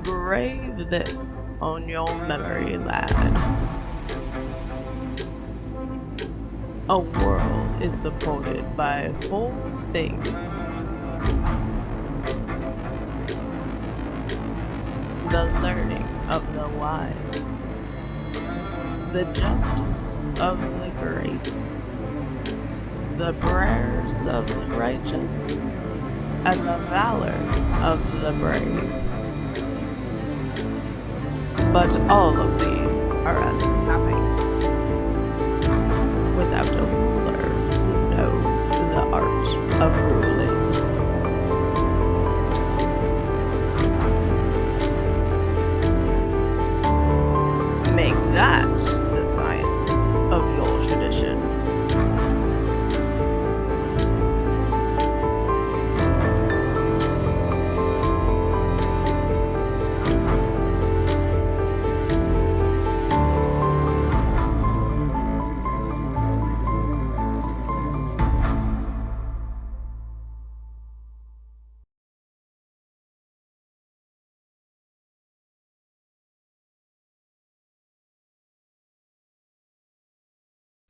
Grave this on your memory, lad. A world is supported by 4 things: the learning of the wise, the justice of the great, the prayers of the righteous, and the valor of the brave. But all of these are as nothing without a ruler who knows the art of ruling. Make that the science of your tradition.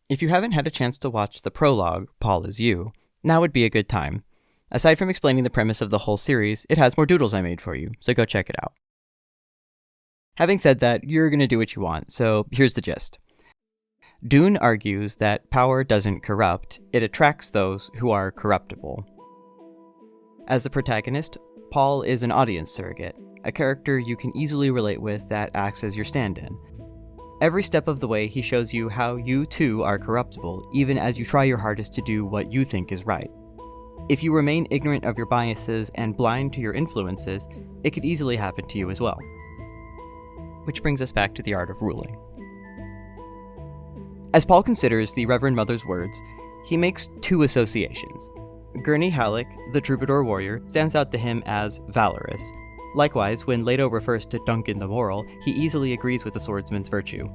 If you haven't had a chance to watch the prologue, Paul is You, now would be a good time. Aside from explaining the premise of the whole series, it has more doodles I made for you, so go check it out. Having said that, you're going to do what you want, so here's the gist. Dune argues that power doesn't corrupt, it attracts those who are corruptible. As the protagonist, Paul is an audience surrogate, a character you can easily relate with that acts as your stand-in. Every step of the way, he shows you how you too are corruptible, even as you try your hardest to do what you think is right. If you remain ignorant of your biases and blind to your influences, it could easily happen to you as well. Which brings us back to the art of ruling. As Paul considers the Reverend Mother's words, he makes 2 associations. Gurney Halleck, the troubadour warrior, stands out to him as valorous. Likewise, when Leto refers to Duncan the Moral, he easily agrees with the swordsman's virtue.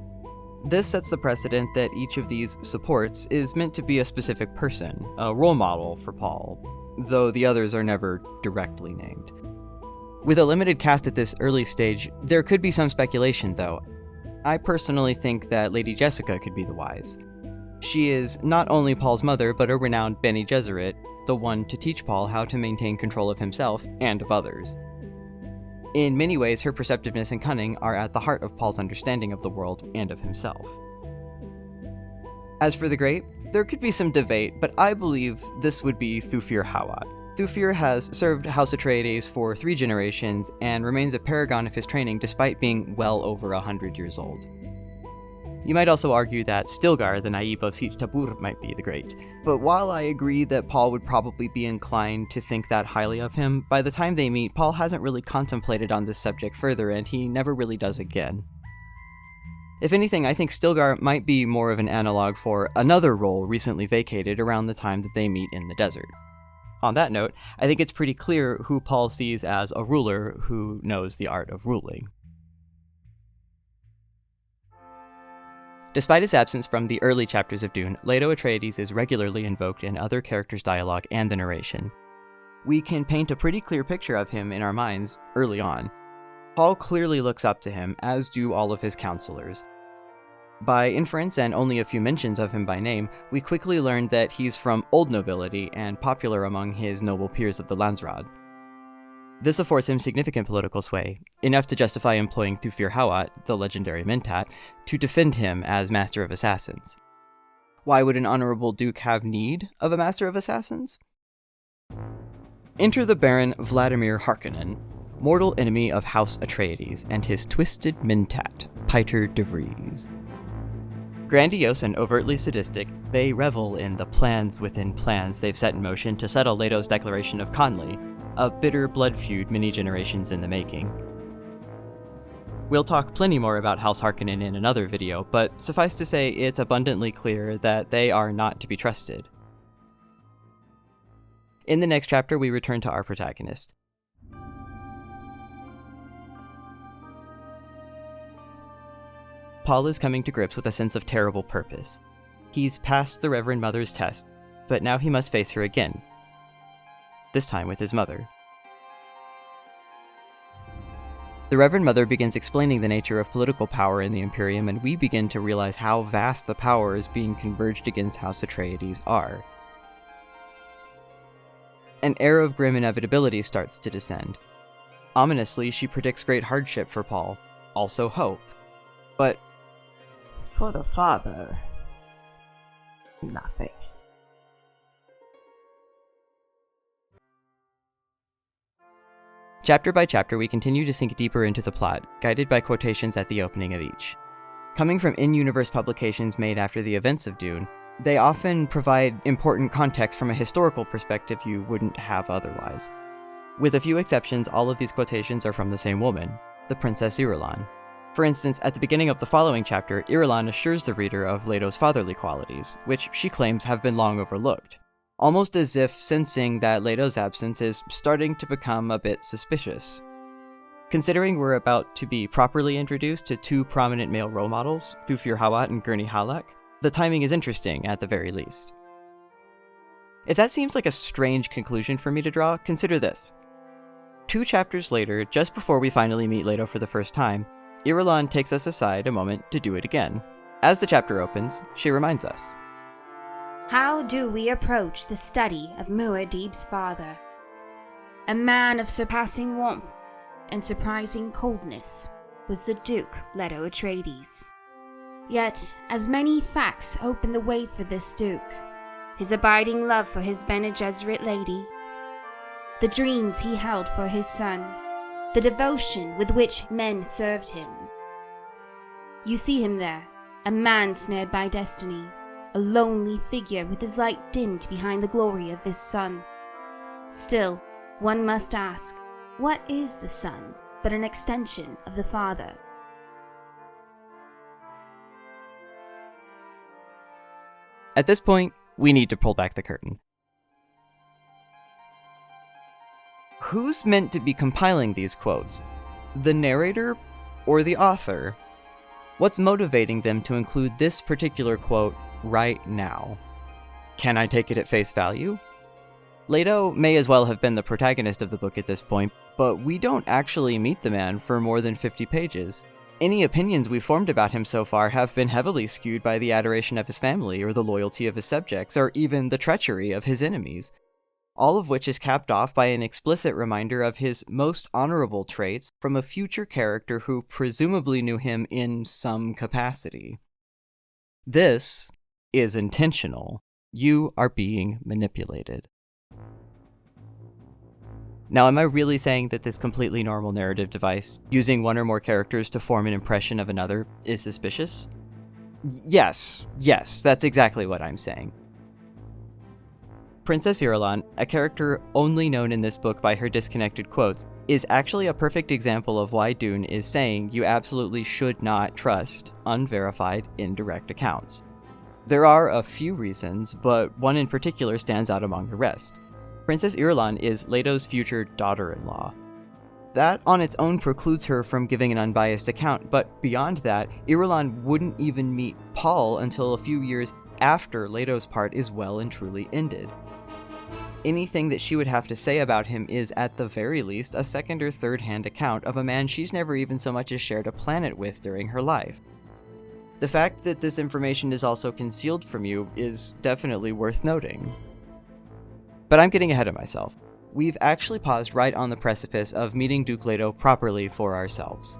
This sets the precedent that each of these supports is meant to be a specific person, a role model for Paul, though the others are never directly named. With a limited cast at this early stage, there could be some speculation though. I personally think that Lady Jessica could be the wise. She is not only Paul's mother, but a renowned Bene Gesserit, the one to teach Paul how to maintain control of himself and of others. In many ways, her perceptiveness and cunning are at the heart of Paul's understanding of the world and of himself. As for the Great, there could be some debate, but I believe this would be Thufir Hawat. Thufir has served House Atreides for 3 generations and remains a paragon of his training despite being well over 100 years old. You might also argue that Stilgar, the Naib of Sietch Tabr, might be the Great, but while I agree that Paul would probably be inclined to think that highly of him, by the time they meet, Paul hasn't really contemplated on this subject further, and he never really does again. If anything, I think Stilgar might be more of an analog for another role recently vacated around the time that they meet in the desert. On that note, I think it's pretty clear who Paul sees as a ruler who knows the art of ruling. Despite his absence from the early chapters of Dune, Leto Atreides is regularly invoked in other characters' dialogue and the narration. We can paint a pretty clear picture of him in our minds early on. Paul clearly looks up to him, as do all of his counselors. By inference and only a few mentions of him by name, we quickly learn that he's from old nobility and popular among his noble peers of the Landsraad. This affords him significant political sway, enough to justify employing Thufir Hawat, the legendary Mentat, to defend him as Master of Assassins. Why would an honorable duke have need of a Master of Assassins? Enter the Baron Vladimir Harkonnen, mortal enemy of House Atreides, and his twisted Mentat, Piter de Vries. Grandiose and overtly sadistic, they revel in the plans within plans they've set in motion to settle Leto's declaration of Conley, a bitter blood feud many generations in the making. We'll talk plenty more about House Harkonnen in another video, but suffice to say it's abundantly clear that they are not to be trusted. In the next chapter, we return to our protagonist. Paul is coming to grips with a sense of terrible purpose. He's passed the Reverend Mother's test, but now he must face her again, this time with his mother. The Reverend Mother begins explaining the nature of political power in the Imperium, and we begin to realize how vast the powers being converged against House Atreides are. An air of grim inevitability starts to descend. Ominously, she predicts great hardship for Paul, also hope. But for the father, nothing. Chapter by chapter, we continue to sink deeper into the plot, guided by quotations at the opening of each. Coming from in-universe publications made after the events of Dune, they often provide important context from a historical perspective you wouldn't have otherwise. With a few exceptions, all of these quotations are from the same woman, the Princess Irulan. For instance, at the beginning of the following chapter, Irulan assures the reader of Leto's fatherly qualities, which she claims have been long overlooked, almost as if sensing that Leto's absence is starting to become a bit suspicious. Considering we're about to be properly introduced to two prominent male role models, Thufir Hawat and Gurney Halleck, the timing is interesting at the very least. If that seems like a strange conclusion for me to draw, consider this. 2 chapters later, just before we finally meet Leto for the first time, Irulan takes us aside a moment to do it again. As the chapter opens, she reminds us. How do we approach the study of Muad'Dib's father? A man of surpassing warmth and surprising coldness was the Duke Leto Atreides. Yet, as many facts open the way for this Duke, his abiding love for his Bene Gesserit lady, the dreams he held for his son, the devotion with which men served him. You see him there, a man snared by destiny, a lonely figure with his light dimmed behind the glory of his son. Still, one must ask, what is the son but an extension of the father? At this point, we need to pull back the curtain. Who's meant to be compiling these quotes? The narrator or the author? What's motivating them to include this particular quote right now? Can I take it at face value? Leto may as well have been the protagonist of the book at this point, but we don't actually meet the man for more than 50 pages. Any opinions we've formed about him so far have been heavily skewed by the adoration of his family, or the loyalty of his subjects, or even the treachery of his enemies. All of which is capped off by an explicit reminder of his most honorable traits from a future character who presumably knew him in some capacity. This is intentional. You are being manipulated. Now, am I really saying that this completely normal narrative device, using one or more characters to form an impression of another, is suspicious? Yes, that's exactly what I'm saying. Princess Irulan, a character only known in this book by her disconnected quotes, is actually a perfect example of why Dune is saying you absolutely should not trust unverified, indirect accounts. There are a few reasons, but one in particular stands out among the rest. Princess Irulan is Leto's future daughter-in-law. That on its own precludes her from giving an unbiased account, but beyond that, Irulan wouldn't even meet Paul until a few years after Leto's part is well and truly ended. Anything that she would have to say about him is, at the very least, a second or third-hand account of a man she's never even so much as shared a planet with during her life. The fact that this information is also concealed from you is definitely worth noting. But I'm getting ahead of myself. We've actually paused right on the precipice of meeting Duke Leto properly for ourselves.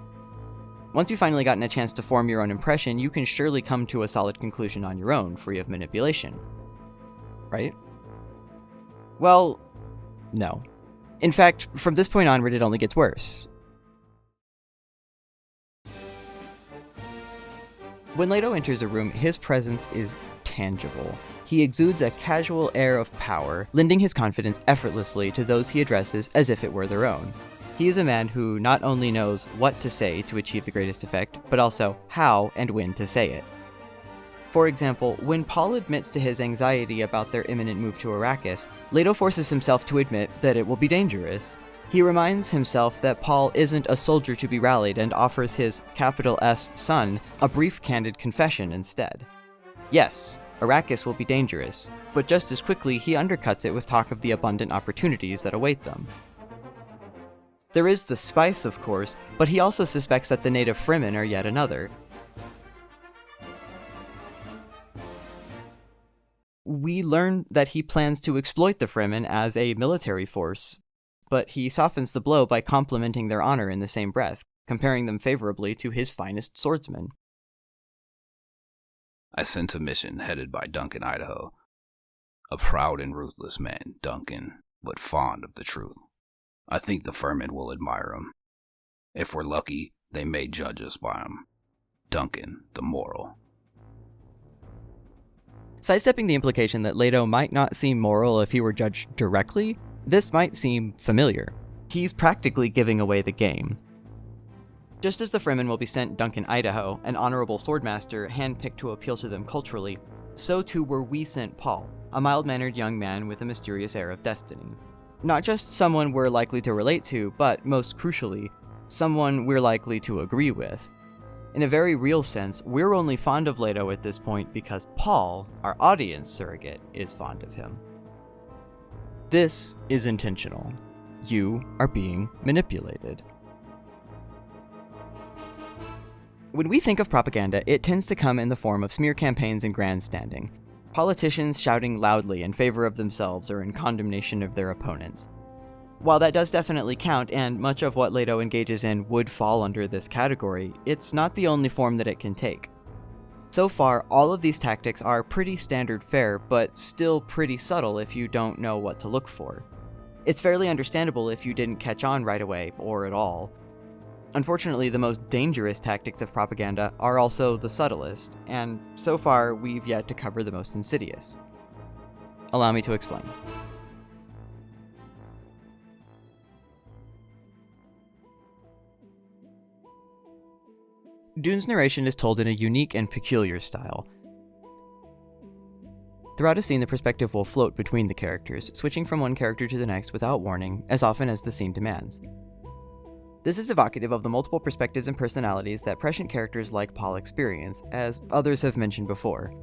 Once you've finally gotten a chance to form your own impression, you can surely come to a solid conclusion on your own, free of manipulation. Right? Well, no. In fact, from this point onward, it only gets worse. When Leto enters a room, his presence is tangible. He exudes a casual air of power, lending his confidence effortlessly to those he addresses as if it were their own. He is a man who not only knows what to say to achieve the greatest effect, but also how and when to say it. For example, when Paul admits to his anxiety about their imminent move to Arrakis, Leto forces himself to admit that it will be dangerous. He reminds himself that Paul isn't a soldier to be rallied and offers his capital S son a brief, candid confession instead. Yes, Arrakis will be dangerous, but just as quickly he undercuts it with talk of the abundant opportunities that await them. There is the spice, of course, but he also suspects that the native Fremen are yet another. We learn that he plans to exploit the Fremen as a military force, but he softens the blow by complimenting their honor in the same breath, comparing them favorably to his finest swordsmen. I sense a mission headed by Duncan Idaho. A proud and ruthless man, Duncan, but fond of the truth. I think the Fremen will admire him. If we're lucky, they may judge us by him. Duncan, the moral. Sidestepping the implication that Leto might not seem moral if he were judged directly, this might seem familiar. He's practically giving away the game. Just as the Fremen will be sent Duncan Idaho, an honorable swordmaster handpicked to appeal to them culturally, so too were we sent Paul, a mild-mannered young man with a mysterious air of destiny. Not just someone we're likely to relate to, but, most crucially, someone we're likely to agree with. In a very real sense, we're only fond of Leto at this point because Paul, our audience surrogate, is fond of him. This is intentional. You are being manipulated. When we think of propaganda, it tends to come in the form of smear campaigns and grandstanding. Politicians shouting loudly in favor of themselves or in condemnation of their opponents. While that does definitely count, and much of what Leto engages in would fall under this category, it's not the only form that it can take. So far, all of these tactics are pretty standard fare, but still pretty subtle if you don't know what to look for. It's fairly understandable if you didn't catch on right away, or at all. Unfortunately, the most dangerous tactics of propaganda are also the subtlest, and so far, we've yet to cover the most insidious. Allow me to explain. Dune's narration is told in a unique and peculiar style. Throughout a scene, the perspective will float between the characters, switching from one character to the next without warning, as often as the scene demands. This is evocative of the multiple perspectives and personalities that prescient characters like Paul experience, as others have mentioned before.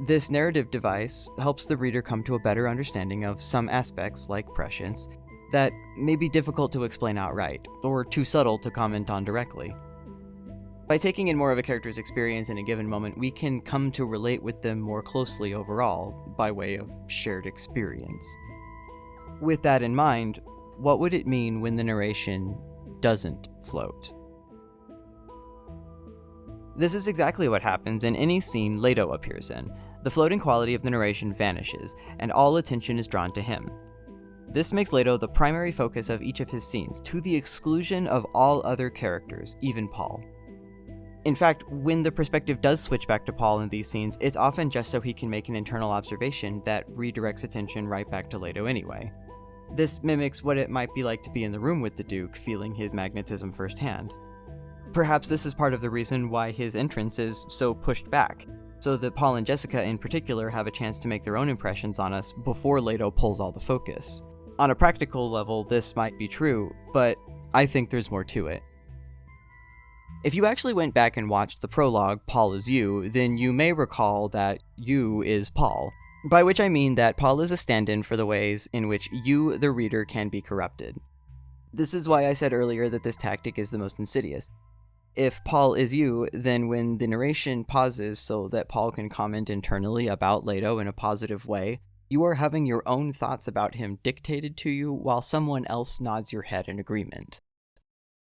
This narrative device helps the reader come to a better understanding of some aspects, like prescience, that may be difficult to explain outright, or too subtle to comment on directly. By taking in more of a character's experience in a given moment, we can come to relate with them more closely overall, by way of shared experience. With that in mind, what would it mean when the narration doesn't float? This is exactly what happens in any scene Leto appears in. The floating quality of the narration vanishes, and all attention is drawn to him. This makes Leto the primary focus of each of his scenes, to the exclusion of all other characters, even Paul. In fact, when the perspective does switch back to Paul in these scenes, it's often just so he can make an internal observation that redirects attention right back to Leto anyway. This mimics what it might be like to be in the room with the Duke, feeling his magnetism firsthand. Perhaps this is part of the reason why his entrance is so pushed back, so that Paul and Jessica in particular have a chance to make their own impressions on us before Leto pulls all the focus. On a practical level, this might be true, but I think there's more to it. If you actually went back and watched the prologue, Paul is You, then you may recall that You is Paul. By which I mean that Paul is a stand-in for the ways in which you, the reader, can be corrupted. This is why I said earlier that this tactic is the most insidious. If Paul is You, then when the narration pauses so that Paul can comment internally about Leto in a positive way, you are having your own thoughts about him dictated to you while someone else nods your head in agreement.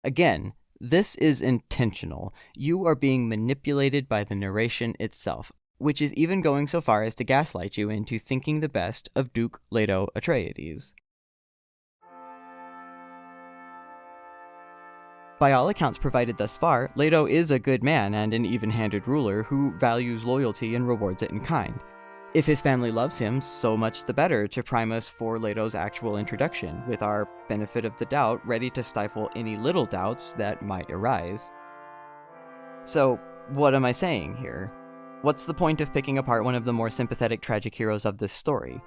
Again, this is intentional. You are being manipulated by the narration itself, which is even going so far as to gaslight you into thinking the best of Duke Leto Atreides. By all accounts provided thus far, Leto is a good man and an even-handed ruler who values loyalty and rewards it in kind. If his family loves him, so much the better to prime us for Leto's actual introduction, with our benefit of the doubt ready to stifle any little doubts that might arise. So, what am I saying here? What's the point of picking apart one of the more sympathetic tragic heroes of this story?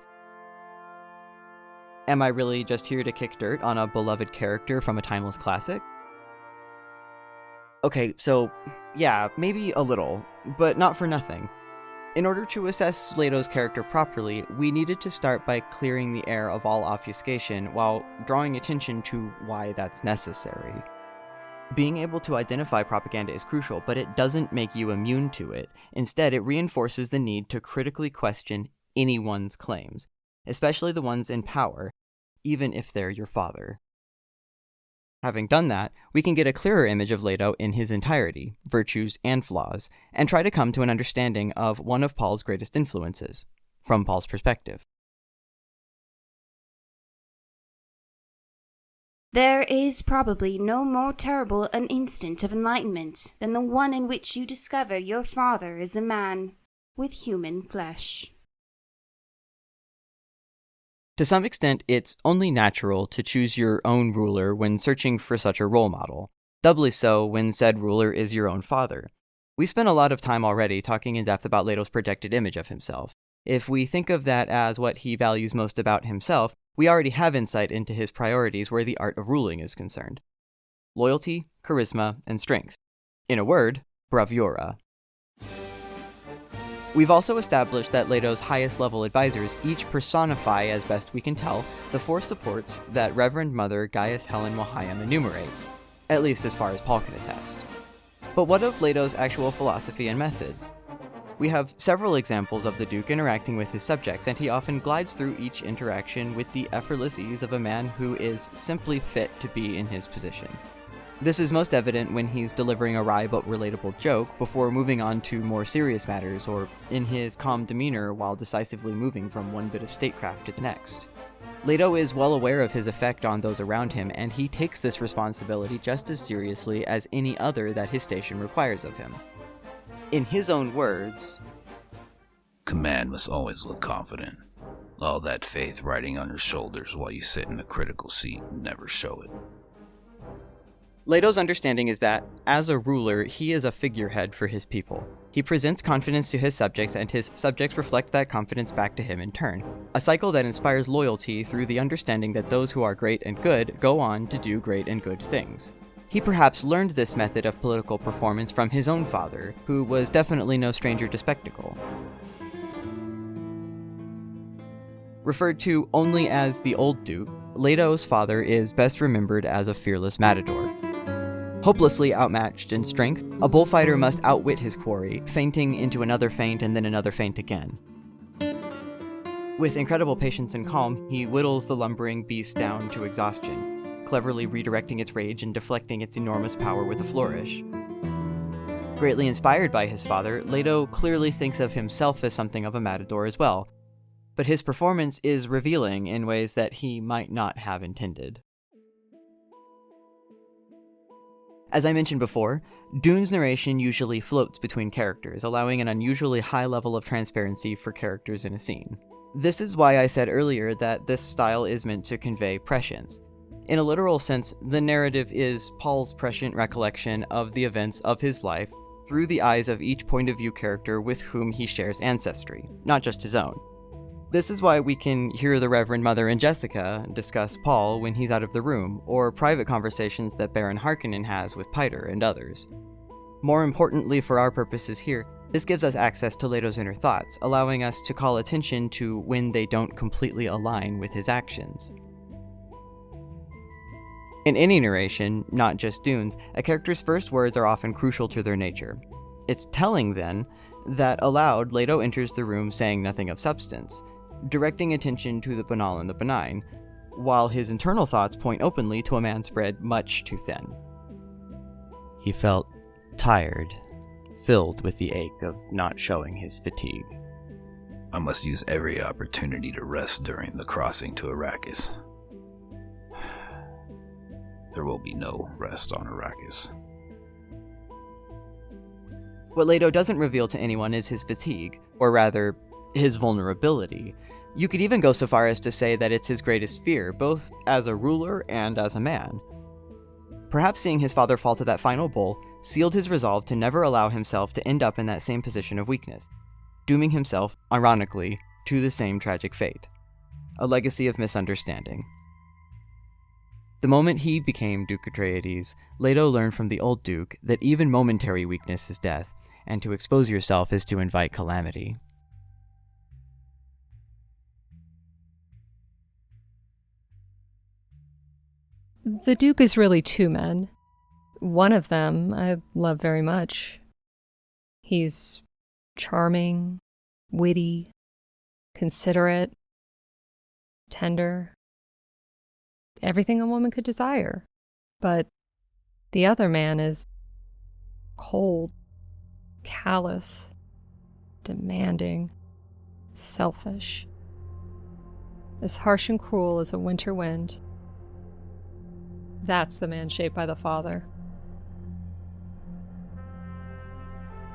Am I really just here to kick dirt on a beloved character from a timeless classic? Okay, so, yeah, maybe a little, but not for nothing. In order to assess Leto's character properly, we needed to start by clearing the air of all obfuscation while drawing attention to why that's necessary. Being able to identify propaganda is crucial, but it doesn't make you immune to it. Instead, it reinforces the need to critically question anyone's claims, especially the ones in power, even if they're your father. Having done that, we can get a clearer image of Leto in his entirety, virtues and flaws, and try to come to an understanding of one of Paul's greatest influences, from Paul's perspective. There is probably no more terrible an instant of enlightenment than the one in which you discover your father is a man with human flesh. To some extent, it's only natural to choose your own ruler when searching for such a role model, doubly so when said ruler is your own father. We spent a lot of time already talking in depth about Leto's projected image of himself. If we think of that as what he values most about himself, we already have insight into his priorities where the art of ruling is concerned. Loyalty, charisma, and strength. In a word, bravura. We've also established that Leto's highest level advisors each personify, as best we can tell, the four supports that Reverend Mother Gaius Helen Mohayim enumerates, at least as far as Paul can attest. But what of Leto's actual philosophy and methods? We have several examples of the Duke interacting with his subjects, and he often glides through each interaction with the effortless ease of a man who is simply fit to be in his position. This is most evident when he's delivering a wry but relatable joke before moving on to more serious matters, or in his calm demeanor while decisively moving from one bit of statecraft to the next. Leto is well aware of his effect on those around him, and he takes this responsibility just as seriously as any other that his station requires of him. In his own words, "Command must always look confident. All that faith riding on your shoulders while you sit in a critical seat and never show it." Leto's understanding is that, as a ruler, he is a figurehead for his people. He presents confidence to his subjects, and his subjects reflect that confidence back to him in turn. A cycle that inspires loyalty through the understanding that those who are great and good go on to do great and good things. He perhaps learned this method of political performance from his own father, who was definitely no stranger to spectacle. Referred to only as the Old Duke, Leto's father is best remembered as a fearless matador. Hopelessly outmatched in strength, a bullfighter must outwit his quarry, feinting into another feint and then another feint again. With incredible patience and calm, he whittles the lumbering beast down to exhaustion, cleverly redirecting its rage and deflecting its enormous power with a flourish. Greatly inspired by his father, Leto clearly thinks of himself as something of a matador as well, but his performance is revealing in ways that he might not have intended. As I mentioned before, Dune's narration usually floats between characters, allowing an unusually high level of transparency for characters in a scene. This is why I said earlier that this style is meant to convey prescience. In a literal sense, the narrative is Paul's prescient recollection of the events of his life through the eyes of each point of view character with whom he shares ancestry, not just his own. This is why we can hear the Reverend Mother and Jessica discuss Paul when he's out of the room, or private conversations that Baron Harkonnen has with Piter and others. More importantly for our purposes here, this gives us access to Leto's inner thoughts, allowing us to call attention to when they don't completely align with his actions. In any narration, not just Dune's, a character's first words are often crucial to their nature. It's telling, then, that aloud Leto enters the room saying nothing of substance, directing attention to the banal and the benign, while his internal thoughts point openly to a man spread much too thin. He felt tired, filled with the ache of not showing his fatigue. "I must use every opportunity to rest during the crossing to Arrakis. There will be no rest on Arrakis." What Leto doesn't reveal to anyone is his fatigue, or rather, his vulnerability. You could even go so far as to say that it's his greatest fear, both as a ruler and as a man. Perhaps seeing his father fall to that final blow sealed his resolve to never allow himself to end up in that same position of weakness, dooming himself, ironically, to the same tragic fate. A legacy of misunderstanding. The moment he became Duke Atreides, Leto learned from the old Duke that even momentary weakness is death, and to expose yourself is to invite calamity. The Duke is really two men. One of them I love very much. He's charming, witty, considerate, tender, everything a woman could desire. But the other man is cold, callous, demanding, selfish, as harsh and cruel as a winter wind. That's the man shaped by the father.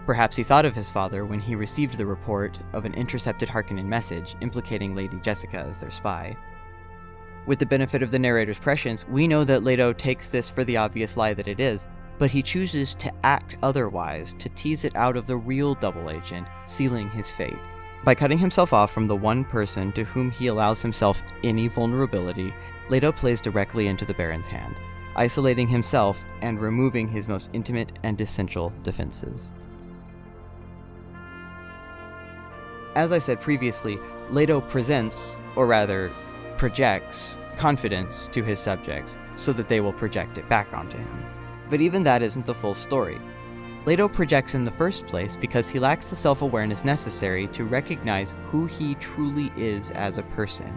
Perhaps he thought of his father when he received the report of an intercepted Harkonnen message implicating Lady Jessica as their spy. With the benefit of the narrator's prescience, we know that Leto takes this for the obvious lie that it is, but he chooses to act otherwise to tease it out of the real double agent, sealing his fate. By cutting himself off from the one person to whom he allows himself any vulnerability, Leto plays directly into the Baron's hand, isolating himself and removing his most intimate and essential defenses. As I said previously, Leto presents, or rather, projects, confidence to his subjects so that they will project it back onto him. But even that isn't the full story. Leto projects in the first place because he lacks the self-awareness necessary to recognize who he truly is as a person.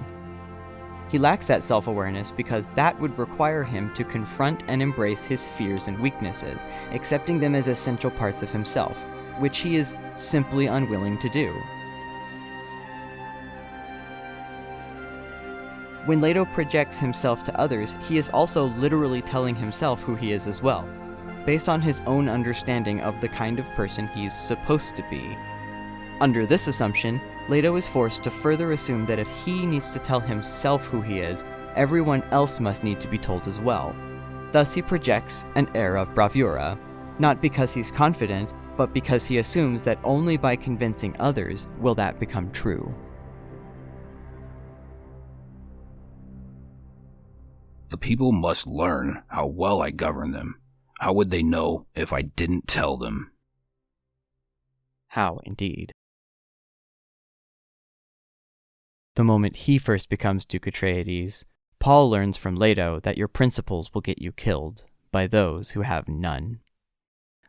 He lacks that self-awareness because that would require him to confront and embrace his fears and weaknesses, accepting them as essential parts of himself, which he is simply unwilling to do. When Leto projects himself to others, he is also literally telling himself who he is as well, based on his own understanding of the kind of person he's supposed to be. Under this assumption, Leto is forced to further assume that if he needs to tell himself who he is, everyone else must need to be told as well. Thus he projects an air of bravura, not because he's confident, but because he assumes that only by convincing others will that become true. The people must learn how well I govern them. How would they know if I didn't tell them? How, indeed. The moment he first becomes Duke Atreides, Paul learns from Leto that your principles will get you killed by those who have none.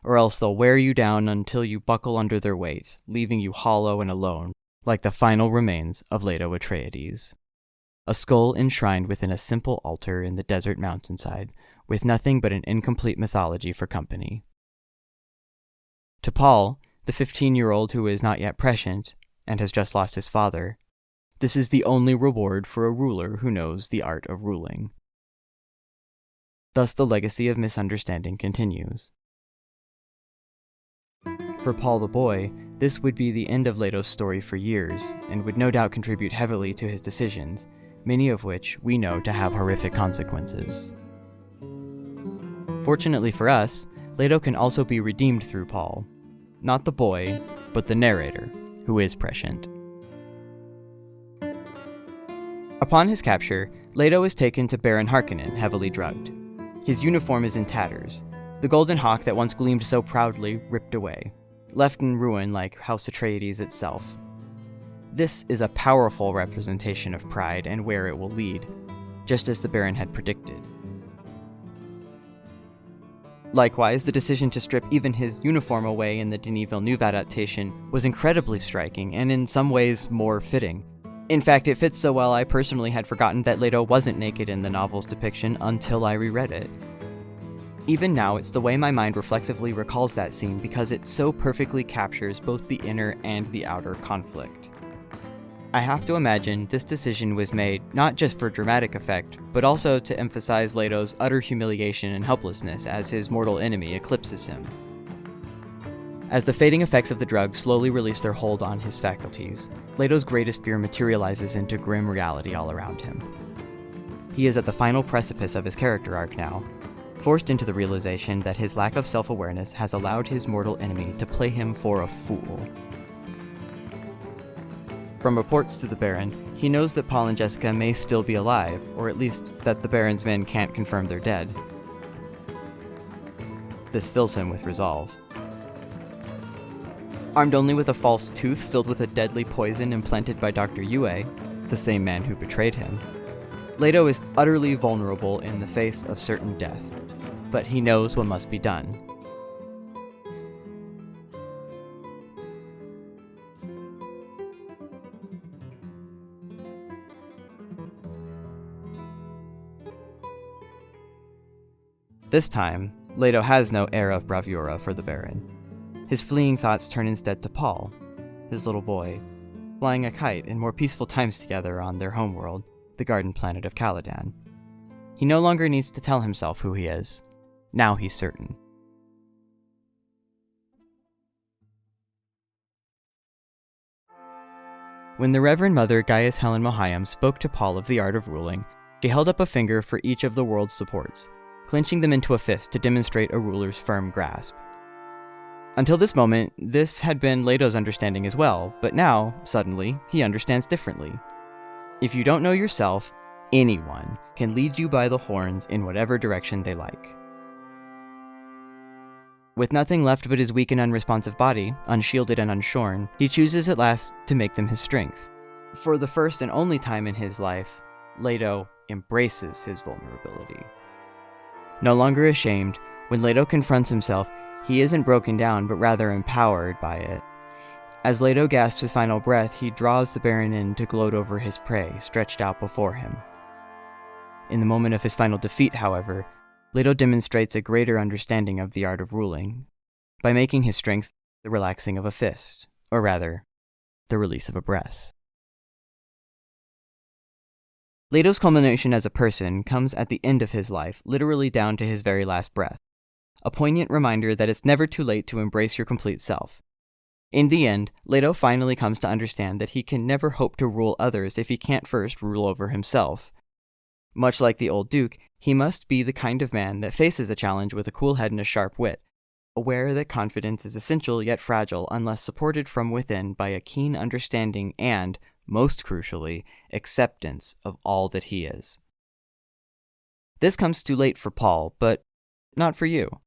Or else they'll wear you down until you buckle under their weight, leaving you hollow and alone, like the final remains of Leto Atreides. A skull enshrined within a simple altar in the desert mountainside, with nothing but an incomplete mythology for company. To Paul, the 15-year-old who is not yet prescient, and has just lost his father, this is the only reward for a ruler who knows the art of ruling. Thus the legacy of misunderstanding continues. For Paul the boy, this would be the end of Leto's story for years, and would no doubt contribute heavily to his decisions, many of which we know to have horrific consequences. Fortunately for us, Leto can also be redeemed through Paul. Not the boy, but the narrator, who is prescient. Upon his capture, Leto is taken to Baron Harkonnen, heavily drugged. His uniform is in tatters, the golden hawk that once gleamed so proudly ripped away, left in ruin like House Atreides itself. This is a powerful representation of pride and where it will lead, just as the Baron had predicted. Likewise, the decision to strip even his uniform away in the Denis Villeneuve adaptation was incredibly striking and in some ways more fitting. In fact, it fits so well I personally had forgotten that Leto wasn't naked in the novel's depiction until I reread it. Even now, it's the way my mind reflexively recalls that scene because it so perfectly captures both the inner and the outer conflict. I have to imagine this decision was made not just for dramatic effect, but also to emphasize Leto's utter humiliation and helplessness as his mortal enemy eclipses him. As the fading effects of the drug slowly release their hold on his faculties, Leto's greatest fear materializes into grim reality all around him. He is at the final precipice of his character arc now, forced into the realization that his lack of self-awareness has allowed his mortal enemy to play him for a fool. From reports to the Baron, he knows that Paul and Jessica may still be alive, or at least that the Baron's men can't confirm they're dead. This fills him with resolve. Armed only with a false tooth filled with a deadly poison implanted by Dr. Yue, the same man who betrayed him, Leto is utterly vulnerable in the face of certain death, but he knows what must be done. This time, Leto has no air of bravura for the Baron. His fleeing thoughts turn instead to Paul, his little boy, flying a kite in more peaceful times together on their homeworld, the garden planet of Caladan. He no longer needs to tell himself who he is. Now he's certain. When the Reverend Mother Gaius Helen Mohayim spoke to Paul of the art of ruling, she held up a finger for each of the world's supports, clenching them into a fist to demonstrate a ruler's firm grasp. Until this moment, this had been Leto's understanding as well, but now, suddenly, he understands differently. If you don't know yourself, anyone can lead you by the horns in whatever direction they like. With nothing left but his weak and unresponsive body, unshielded and unshorn, he chooses at last to make them his strength. For the first and only time in his life, Leto embraces his vulnerability. No longer ashamed, when Leto confronts himself, he isn't broken down, but rather empowered by it. As Leto gasps his final breath, he draws the Baron in to gloat over his prey, stretched out before him. In the moment of his final defeat, however, Leto demonstrates a greater understanding of the art of ruling, by making his strength the relaxing of a fist, or rather, the release of a breath. Leto's culmination as a person comes at the end of his life, literally down to his very last breath, a poignant reminder that it's never too late to embrace your complete self. In the end, Leto finally comes to understand that he can never hope to rule others if he can't first rule over himself. Much like the old Duke, he must be the kind of man that faces a challenge with a cool head and a sharp wit, aware that confidence is essential yet fragile unless supported from within by a keen understanding and, most crucially, acceptance of all that he is. This comes too late for Paul, but not for you.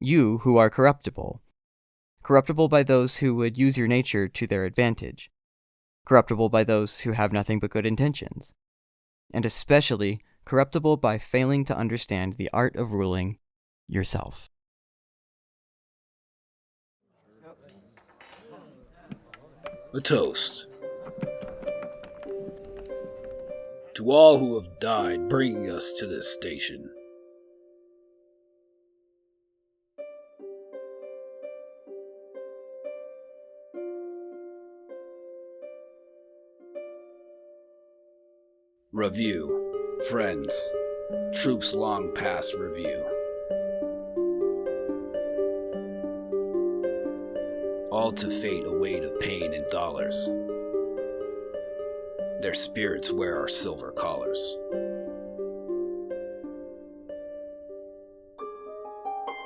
You who are corruptible. Corruptible by those who would use your nature to their advantage. Corruptible by those who have nothing but good intentions. And especially corruptible by failing to understand the art of ruling yourself. A toast. To all who have died bringing us to this station. Review. Friends. Troops long past review. All to fate a weight of pain and dollars. Their spirits wear our silver collars.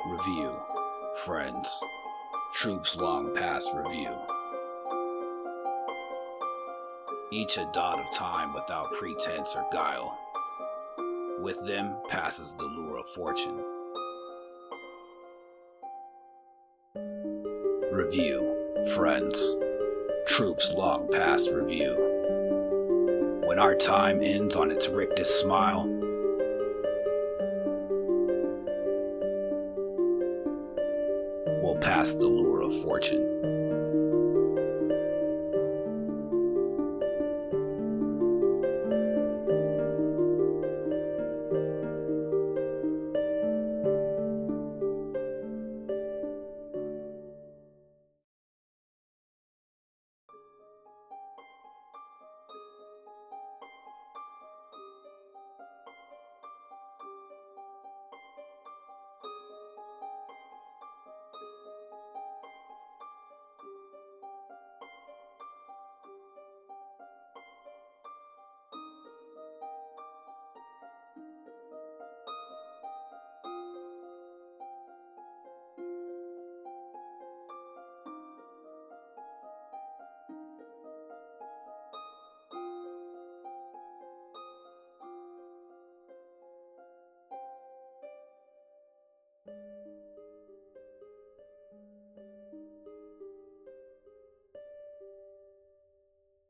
Review. Friends. Troops long past review. Each a dot of time without pretense or guile. With them passes the lure of fortune. Review. Friends. Troops long past review. When our time ends on its rictus smile, we'll pass the lure of fortune.